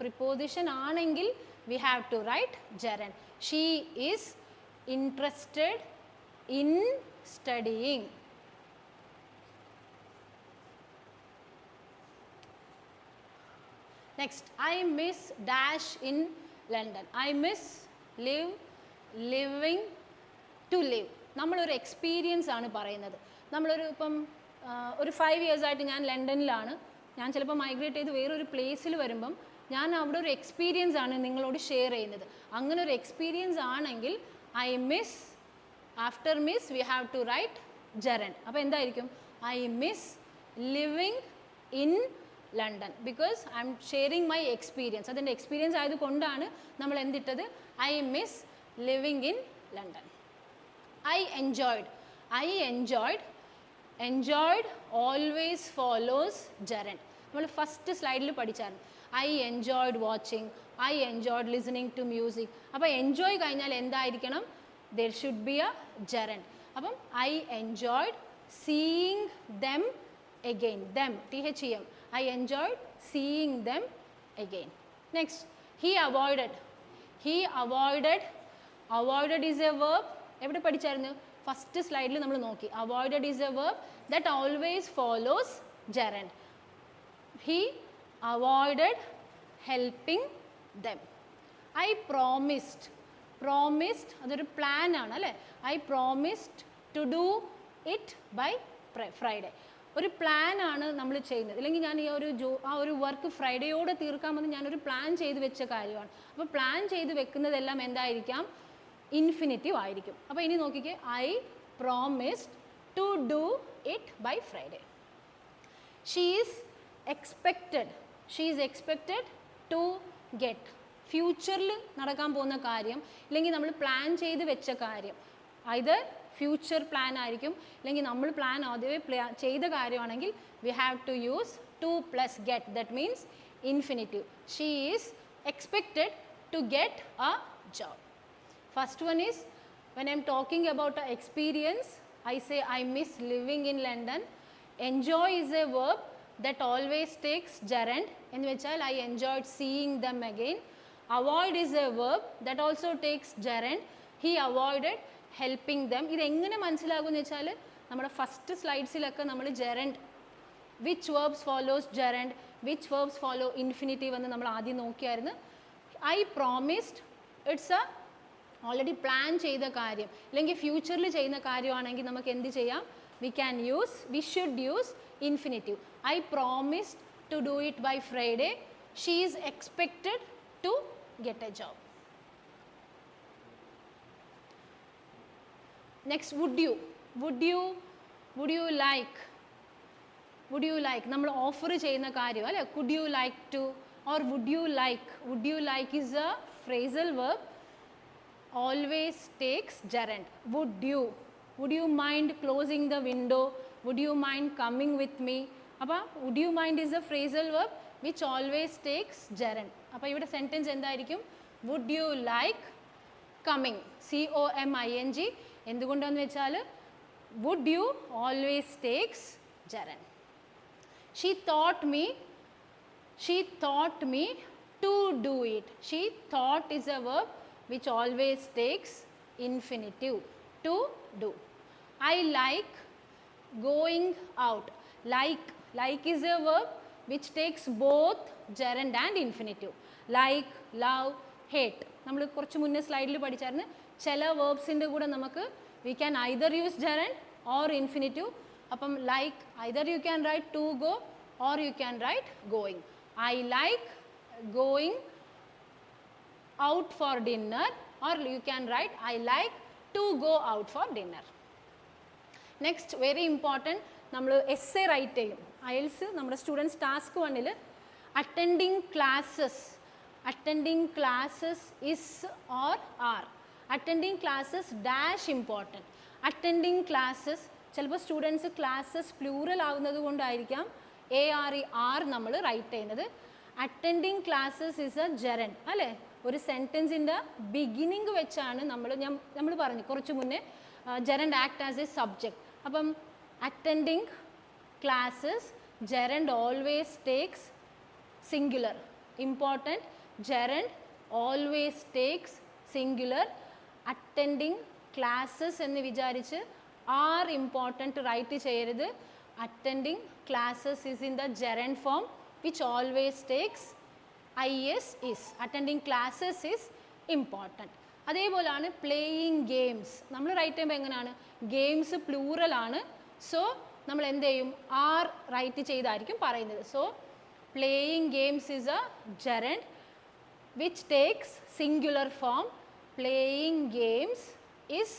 preposition ആണെങ്കിൽ we have to write gerund. she is interested in studying. Next, I miss dash in London. I miss living to live. നമ്മളൊരു experience ആണ് പറയുന്നത്. നമ്മളൊരു ഇപ്പം ഒരു 5 years ആയിട്ട് ഞാൻ ലണ്ടനിലാണ്. ഞാൻ ചിലപ്പോൾ മൈഗ്രേറ്റ് ചെയ്ത് വേറൊരു പ്ലേസിൽ വരുമ്പം ഞാൻ അവിടെ ഒരു എക്സ്പീരിയൻസ് ആണ് നിങ്ങളോട് ഷെയർ ചെയ്യുന്നത്. അങ്ങനെ ഒരു എക്സ്പീരിയൻസ് ആണെങ്കിൽ I miss, after miss we have to write gerund. അപ്പോൾ എന്തായിരിക്കും? I miss living in London because I am sharing my experience. അതിൻ്റെ എക്സ്പീരിയൻസ് ആയതുകൊണ്ടാണ് നമ്മൾ എന്തിട്ടത്? I miss living in London. I enjoyed always follows gerund. നമ്മൾ first സ്ലൈഡിൽ പഠിച്ചായിരുന്നു I enjoyed watching, I enjoyed listening to music. അപ്പോൾ enjoy കഴിഞ്ഞാൽ എന്തായിരിക്കണം? there should be a gerund. അപ്പം I enjoyed seeing them again. them, THEM. I enjoyed seeing them again. Next, he avoided is a verb. എവിടെ പഠിച്ചായിരുന്നു? First സ്ലൈഡിൽ നമ്മൾ നോക്കി. avoided is a verb that always follows gerund. he avoided helping them. I promised അതൊരു plan ആണ് അല്ലേ? I promised to do it by Friday. ഒരു plan ആണ് നമ്മൾ ചെയ്യുന്നത്. ഇല്ലെങ്കിൽ ഞാൻ ആ ഒരു വർക്ക് ഫ്രൈഡേയോടെ തീർക്കാമെന്ന് ഞാനൊരു പ്ലാൻ ചെയ്ത് വെച്ച കാര്യമാണ്. അപ്പോൾ പ്ലാൻ ചെയ്ത് വെക്കുന്നതെല്ലാം എന്തായിരിക്കാം? ഇൻഫിനിറ്റീവ് ആയിരിക്കും. അപ്പോൾ ഇനി നോക്കിക്കേ, I promised to do it by Friday. She is expected to get. ഫ്യൂച്ചറിൽ നടക്കാൻ പോകുന്ന കാര്യം, ഇല്ലെങ്കിൽ നമ്മൾ പ്ലാൻ ചെയ്ത് വെച്ച കാര്യം, ഐദർ ഫ്യൂച്ചർ പ്ലാൻ ആയിരിക്കും, ഇല്ലെങ്കിൽ നമ്മൾ പ്ലാൻ ആദ്യമേ ചെയ്ത കാര്യമാണെങ്കിൽ we have to use to plus get. That means infinitive. She is expected to get a job. First one is when I am talking about an experience, I say I miss living in London. Enjoy is a verb that always takes gerund. എന്ന് വെച്ചാൽ I enjoyed seeing them again. Avoid is a verb that also takes gerund. He avoided helping them. ഇത് എങ്ങനെ മനസ്സിലാകുമെന്ന് വെച്ചാൽ നമ്മുടെ first സ്ലൈഡ്സിലൊക്കെ നമ്മൾ gerund, which verbs follows gerund, which verbs follow infinitive എന്ന് നമ്മൾ ആദ്യം നോക്കിയായിരുന്നു. I promised, it's a already plan ചെയ്ത കാര്യം, അല്ലെങ്കിൽ ഫ്യൂച്ചറിൽ ചെയ്യുന്ന കാര്യമാണെങ്കിൽ നമുക്ക് എന്ത് ചെയ്യാം? we should use infinitive. I promised to do it by Friday. She is expected to get a job. Next, would you like, നമ്മൾ ഓഫർ ചെയ്യുന്ന കാര്യം അല്ലേ, could you like to or would you like is a phrasal verb, always takes gerund. Would you mind closing the window, would you mind coming with me. അപ്പോൾ would you mind is a phrasal verb which always takes gerund. അപ്പോൾ ഇവിടെ sentence എന്തായിരിക്കും, would you like coming, coming. എന്തുകൊണ്ടാണെന്ന് വെച്ചാൽ would you always takes gerund. She taught me to do it. She thought is a verb which always takes infinitive, to do. I like going out. Like is a verb which takes both gerund and infinitive. Like, love, hate. നമ്മൾ കുറച്ച് മുന്നേ സ്ലൈഡിൽ പഠിച്ചായിരുന്നു ചില വേർബ്സിൻ്റെ കൂടെ നമുക്ക് we can either use gerund or infinitive. അപ്പം like either you can write to go or you can write going. I like going out for dinner, or you can write I like to go out for dinner. Next, very important, നമ്മൾ essay write ചെയ്യും. IELTS നമ്മുടെ students task 1 attending classes is or are. Attending classes dash important. Attending classes ചിലപ്പോൾ students classes plural ആവുന്നത് കൊണ്ടായിരിക്കാം ARE നമ്മൾ write ചെയ്യുന്നത്. Attending classes is a gerund അല്ലേ, ഒരു സെൻറ്റൻസിൻ്റെ ബിഗിനിങ് വെച്ചാണ് നമ്മൾ പറഞ്ഞു കുറച്ച് മുന്നേ gerund act as a subject. അപ്പം attending classes gerund always takes singular. Important, gerund always takes singular. Attending classes എന്ന് വിചാരിച്ച് ആർ ഇമ്പോർട്ടൻറ്റ് റൈറ്റ് ചെയ്യരുത്. Attending classes is in the gerund form which always takes is. Attending classes is important. അതേപോലെയാണ് playing games. നമ്മൾ right ചെയ്യുമ്പോൾ എങ്ങനെയാണ്, games plural ആണ്, so നമ്മൾ എന്ത് ചെയ്യും, ആർ റൈറ്റ് ചെയ്തായിരിക്കും പറയുന്നത്. So playing games is A gerund which takes singular form. Playing games is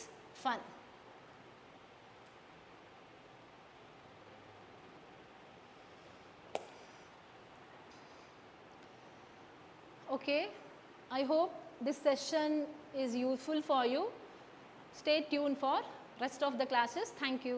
fun. Okay, I hope this session is useful for you. Stay tuned for rest of the classes. Thank you.